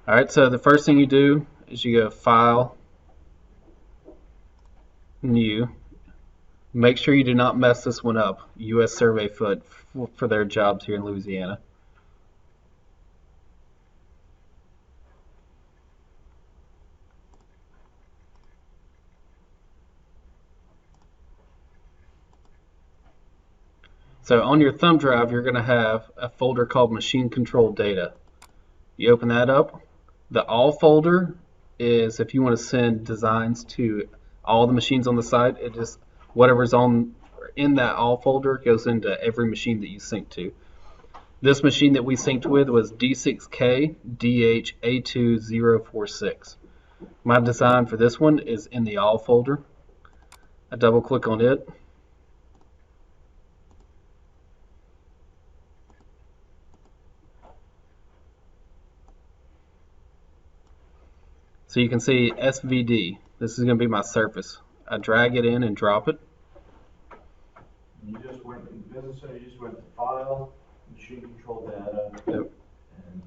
Alright, so the first thing you do is you go File, New. Make sure you do not mess this one up. U.S. Survey Foot for their jobs here in Louisiana. So on your thumb drive, you're going to have a folder called Machine Control Data. You open that up. The All folder is if you want to send designs to all the machines on the site. It just whatever's on in that All folder goes into every machine that you sync to. This machine that we synced with was D6K DH A2046. My design for this one is in the All folder. I double click on it. So you can see SVD. This is going to be my surface. I drag it in and drop it. You just went in business center, you just went to File, Machine Control Data, Yep. and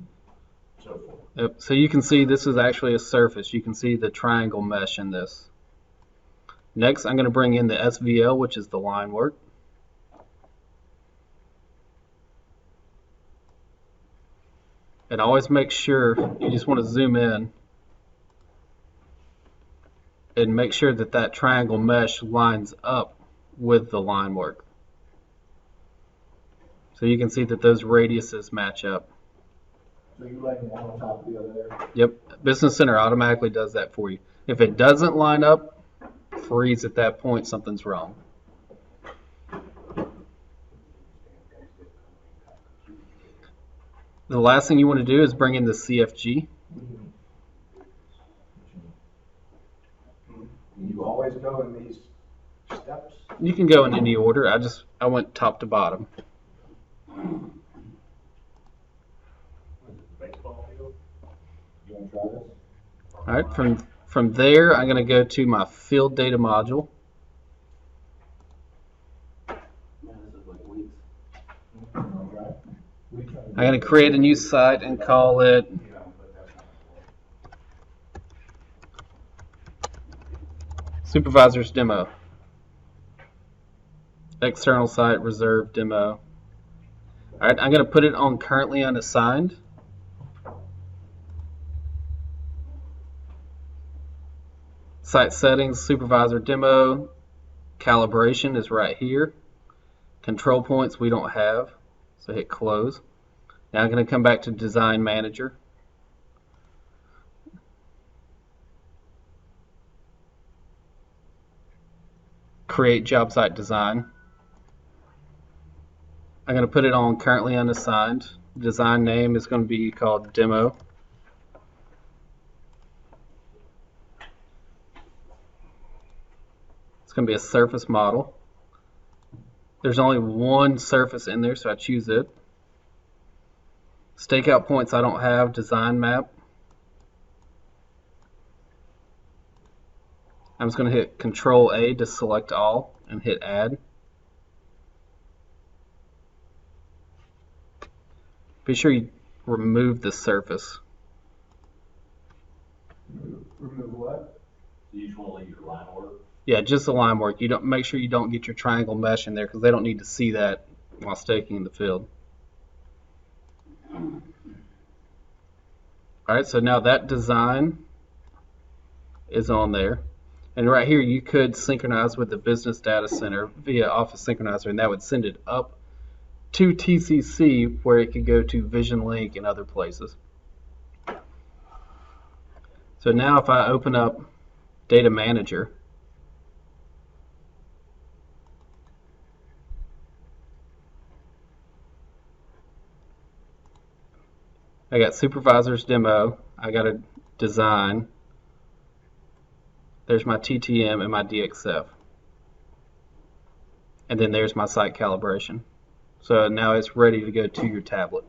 so forth. Yep. So you can see this is actually a surface. You can see the triangle mesh in this. Next, I'm going to bring in the SVL, which is the line work. And always make sure you just want to zoom in and make sure that that triangle mesh lines up with the line work. So you can see that those radiuses match up. So you laying one on top of the other there? Yep, Business Center automatically does that for you. If it doesn't line up, freeze at that point, something's wrong. The last thing you want to do is bring in the CFG. You always go in these steps? You can go in any order. I went top to bottom. Baseball field? You want to try this? All right, from there, I'm going to go to my field data module. I'm going to create a new site and call it Supervisor's Demo. External site, reserved demo. All right, I'm going to put it on currently unassigned. Site settings, supervisor demo, calibration is right here. Control points we don't have, so hit close. Now I'm going to come back to design manager. Create job site design. I'm going to put it on currently unassigned. Design name is going to be called demo. It's going to be a surface model. There's only one surface in there, so I choose it. Stakeout points I don't have. Design map. I'm just going to hit Control A to select all and hit add. Be sure you remove the surface. Remove what? You just want to leave your line work? Yeah, just the line work. You don't make sure you don't get your triangle mesh in there because they don't need to see that while staking in the field. Alright, so now that design is on there. And right here you could synchronize with the business data center via Office Synchronizer, and that would send it up to TCC where it could go to Vision Link and other places. So now if I open up Data Manager, I got Supervisor's Demo, I got a design, there's my TTM and my DXF, and then there's my site calibration. So now it's ready to go to your tablet.